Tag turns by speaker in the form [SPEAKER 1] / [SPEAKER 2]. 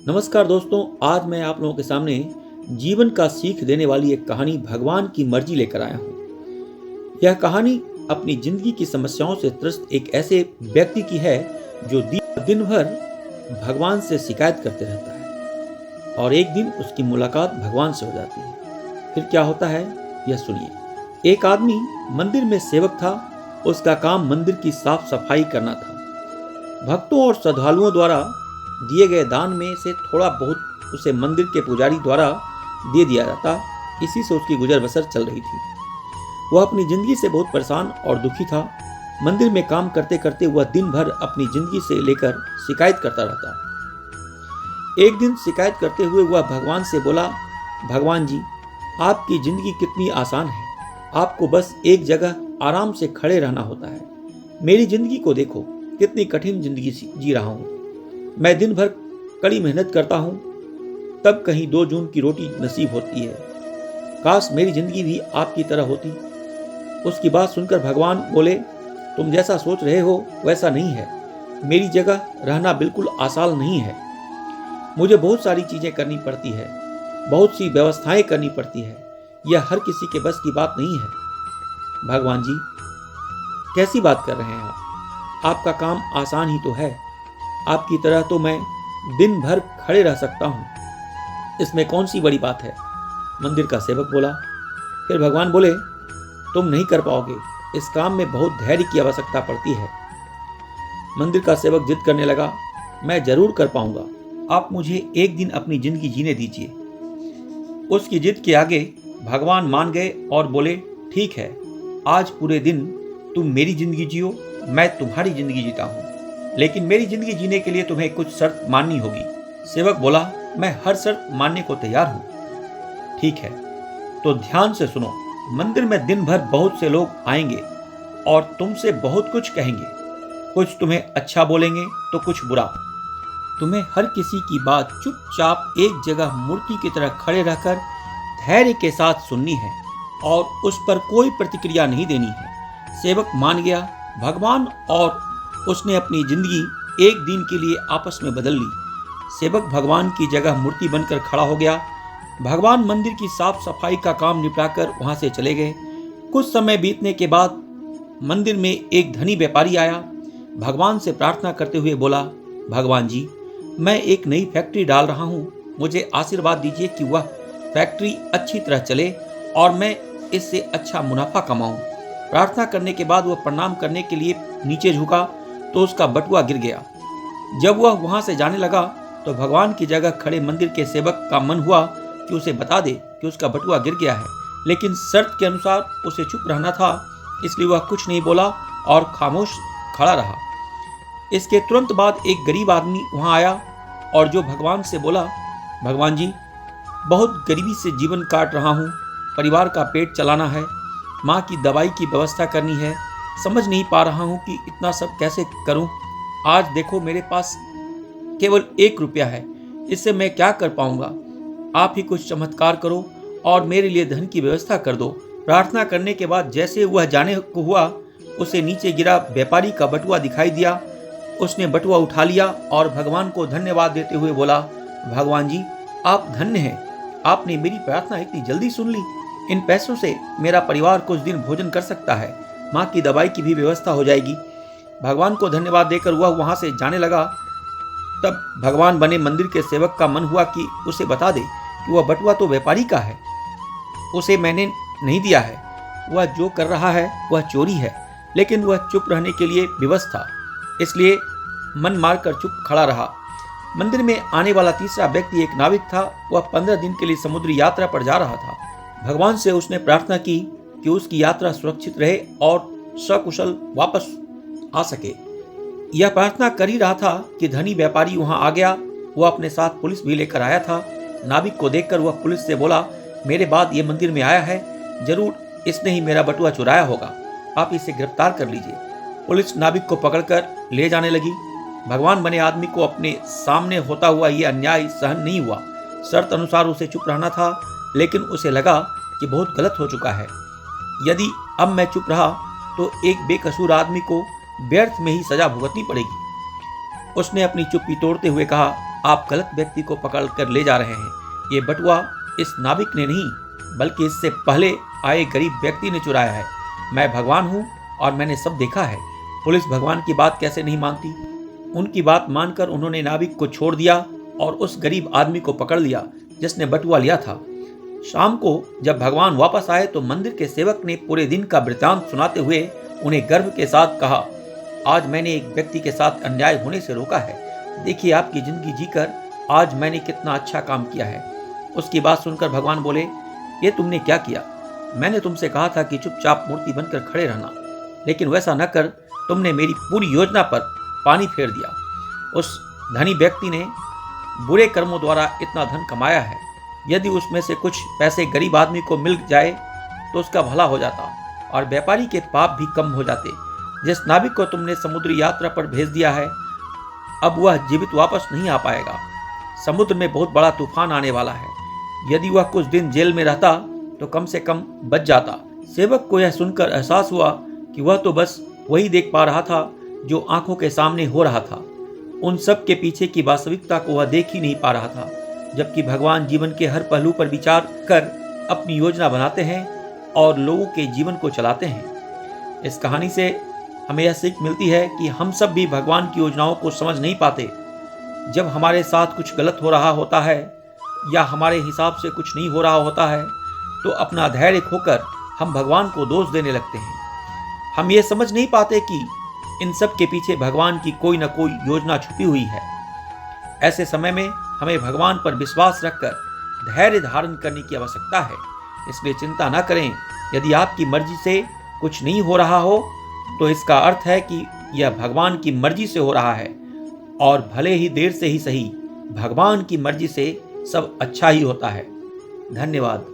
[SPEAKER 1] नमस्कार दोस्तों, आज मैं आप लोगों के सामने जीवन का सीख देने वाली एक कहानी भगवान की मर्जी लेकर आया हूँ। यह कहानी अपनी जिंदगी की समस्याओं से त्रस्त एक ऐसे व्यक्ति की है जो दिन भर भगवान से शिकायत करते रहता है और एक दिन उसकी मुलाकात भगवान से हो जाती है। फिर क्या होता है यह सुनिए। एक आदमी मंदिर में सेवक था। उसका काम मंदिर की साफ सफाई करना था। भक्तों और श्रद्धालुओं द्वारा दिए गए दान में से थोड़ा बहुत उसे मंदिर के पुजारी द्वारा दे दिया जाता। इसी से उसकी गुजर बसर चल रही थी। वह अपनी जिंदगी से बहुत परेशान और दुखी था। मंदिर में काम करते करते वह दिन भर अपनी जिंदगी से लेकर शिकायत करता रहता। एक दिन शिकायत करते हुए वह भगवान से बोला, भगवान जी, आपकी जिंदगी कितनी आसान है। आपको बस एक जगह आराम से खड़े रहना होता है। मेरी जिंदगी को देखो, कितनी कठिन जिंदगी जी रहा हूँ। मैं दिन भर कड़ी मेहनत करता हूँ, तब कहीं 2 जून की रोटी नसीब होती है। काश मेरी जिंदगी भी आपकी तरह होती। उसकी बात सुनकर भगवान बोले, तुम जैसा सोच रहे हो वैसा नहीं है। मेरी जगह रहना बिल्कुल आसान नहीं है। मुझे बहुत सारी चीजें करनी पड़ती है, बहुत सी व्यवस्थाएं करनी पड़ती है। यह हर किसी के बस की बात नहीं है। भगवान जी, कैसी बात कर रहे हैं आप? आपका काम आसान ही तो है। आपकी तरह तो मैं दिन भर खड़े रह सकता हूँ। इसमें कौन सी बड़ी बात है? मंदिर का सेवक बोला। फिर भगवान बोले, तुम नहीं कर पाओगे। इस काम में बहुत धैर्य की आवश्यकता पड़ती है। मंदिर का सेवक जिद करने लगा, मैं जरूर कर पाऊंगा। आप मुझे एक दिन अपनी जिंदगी जीने दीजिए। उसकी जिद के आगे भगवान मान गए और बोले, ठीक है, आज पूरे दिन तुम मेरी जिंदगी जियो, मैं तुम्हारी जिंदगी जीता हूँ। लेकिन मेरी जिंदगी जीने के लिए तुम्हें कुछ शर्त माननी होगी। सेवक बोला, मैं हर शर्त मानने को तैयार हूं। ठीक है, तो ध्यान से सुनो। मंदिर में दिन भर बहुत से लोग आएंगे और तुमसे बहुत कुछ कहेंगे। कुछ तुम्हें अच्छा बोलेंगे तो कुछ बुरा। तुम्हें हर किसी की बात चुपचाप एक जगह मूर्ति की तरह खड़े रहकर धैर्य के साथ सुननी है और उस पर कोई प्रतिक्रिया नहीं देनी है। सेवक मान गया। भगवान और उसने अपनी जिंदगी एक दिन के लिए आपस में बदल ली। सेवक भगवान की जगह मूर्ति बनकर खड़ा हो गया। भगवान मंदिर की साफ सफाई का काम निपटाकर वहां से चले गए। कुछ समय बीतने के बाद मंदिर में एक धनी व्यापारी आया। भगवान से प्रार्थना करते हुए बोला, भगवान जी, मैं एक नई फैक्ट्री डाल रहा हूँ। मुझे आशीर्वाद दीजिए कि वह फैक्ट्री अच्छी तरह चले और मैं इससे अच्छा मुनाफा कमाऊं। प्रार्थना करने के बाद वह प्रणाम करने के लिए नीचे झुका तो उसका बटुआ गिर गया। जब वह वहां से जाने लगा तो भगवान की जगह खड़े मंदिर के सेवक का मन हुआ कि उसे बता दे कि उसका बटुआ गिर गया है, लेकिन शर्त के अनुसार उसे चुप रहना था, इसलिए वह कुछ नहीं बोला और खामोश खड़ा रहा। इसके तुरंत बाद एक गरीब आदमी वहां आया और जो भगवान से बोला, भगवान जी, बहुत गरीबी से जीवन काट रहा हूँ। परिवार का पेट चलाना है, माँ की दवाई की व्यवस्था करनी है। समझ नहीं पा रहा हूँ कि इतना सब कैसे करूँ। आज देखो, मेरे पास केवल 1 रुपया है। इससे मैं क्या कर पाऊंगा? आप ही कुछ चमत्कार करो और मेरे लिए धन की व्यवस्था कर दो। प्रार्थना करने के बाद जैसे वह जाने को हुआ, उसे नीचे गिरा व्यापारी का बटुआ दिखाई दिया। उसने बटुआ उठा लिया और भगवान को धन्यवाद देते हुए बोला, भगवान जी, आप धन्य हैं। आपने मेरी प्रार्थना इतनी जल्दी सुन ली। इन पैसों से मेरा परिवार कुछ दिन भोजन कर सकता है। माँ की दवाई की भी व्यवस्था हो जाएगी। भगवान को धन्यवाद देकर वह वहां से जाने लगा। तब भगवान बने मंदिर के सेवक का मन हुआ कि उसे बता दे कि वह बटुआ तो व्यापारी का है, उसे मैंने नहीं दिया है। वह जो कर रहा है वह चोरी है। लेकिन वह चुप रहने के लिए विवश था, इसलिए मन मारकर चुप खड़ा रहा। मंदिर में आने वाला तीसरा व्यक्ति एक नाविक था। वह 15 दिन के लिए समुद्री यात्रा पर जा रहा था। भगवान से उसने प्रार्थना की कि उसकी यात्रा सुरक्षित रहे और सकुशल वापस आ सके। यह प्रार्थना कर ही रहा था कि धनी व्यापारी वहां आ गया। वह अपने साथ पुलिस भी लेकर आया था। नाविक को देखकर वह पुलिस से बोला, मेरे बाद ये मंदिर में आया है, जरूर इसने ही मेरा बटुआ चुराया होगा। आप इसे गिरफ्तार कर लीजिए। पुलिस नाविक को पकड़कर ले जाने लगी। भगवान बने आदमी को अपने सामने होता हुआ यह अन्याय सहन नहीं हुआ। शर्त अनुसार उसे चुप रहना था, लेकिन उसे लगा कि बहुत गलत हो चुका है। यदि अब मैं चुप रहा तो एक बेकसूर आदमी को व्यर्थ में ही सजा भुगतनी पड़ेगी। उसने अपनी चुप्पी तोड़ते हुए कहा, आप गलत व्यक्ति को पकड़ कर ले जा रहे हैं। ये बटुआ इस नाविक ने नहीं बल्कि इससे पहले आए गरीब व्यक्ति ने चुराया है। मैं भगवान हूँ और मैंने सब देखा है। पुलिस भगवान की बात कैसे नहीं मानती? उनकी बात मानकर उन्होंने नाविक को छोड़ दिया और उस गरीब आदमी को पकड़ लिया जिसने बटुआ लिया था। शाम को जब भगवान वापस आए तो मंदिर के सेवक ने पूरे दिन का वृत्तांत सुनाते हुए उन्हें गर्व के साथ कहा, आज मैंने एक व्यक्ति के साथ अन्याय होने से रोका है। देखिए आपकी जिंदगी जीकर आज मैंने कितना अच्छा काम किया है। उसकी बात सुनकर भगवान बोले, ये तुमने क्या किया? मैंने तुमसे कहा था कि चुपचाप मूर्ति बनकर खड़े रहना, लेकिन वैसा न कर तुमने मेरी पूरी योजना पर पानी फेर दिया। उस धनी व्यक्ति ने बुरे कर्मों द्वारा इतना धन कमाया है। यदि उसमें से कुछ पैसे गरीब आदमी को मिल जाए तो उसका भला हो जाता और व्यापारी के पाप भी कम हो जाते। जिस नाविक को तुमने समुद्री यात्रा पर भेज दिया है, अब वह जीवित वापस नहीं आ पाएगा। समुद्र में बहुत बड़ा तूफान आने वाला है। यदि वह कुछ दिन जेल में रहता तो कम से कम बच जाता। सेवक को यह सुनकर एहसास हुआ कि वह तो बस वही देख पा रहा था जो आंखों के सामने हो रहा था। उन सब के पीछे की वास्तविकता को वह देख ही नहीं पा रहा था। जबकि भगवान जीवन के हर पहलू पर विचार कर अपनी योजना बनाते हैं और लोगों के जीवन को चलाते हैं। इस कहानी से हमें यह सीख मिलती है कि हम सब भी भगवान की योजनाओं को समझ नहीं पाते। जब हमारे साथ कुछ गलत हो रहा होता है या हमारे हिसाब से कुछ नहीं हो रहा होता है तो अपना धैर्य खोकर हम भगवान को दोष देने लगते हैं। हम ये समझ नहीं पाते कि इन सब के पीछे भगवान की कोई न कोई योजना छुपी हुई है। ऐसे समय में हमें भगवान पर विश्वास रखकर धैर्य धारण करने की आवश्यकता है। इसलिए चिंता न करें। यदि आपकी मर्जी से कुछ नहीं हो रहा हो तो इसका अर्थ है कि यह भगवान की मर्जी से हो रहा है, और भले ही देर से ही सही, भगवान की मर्जी से सब अच्छा ही होता है। धन्यवाद।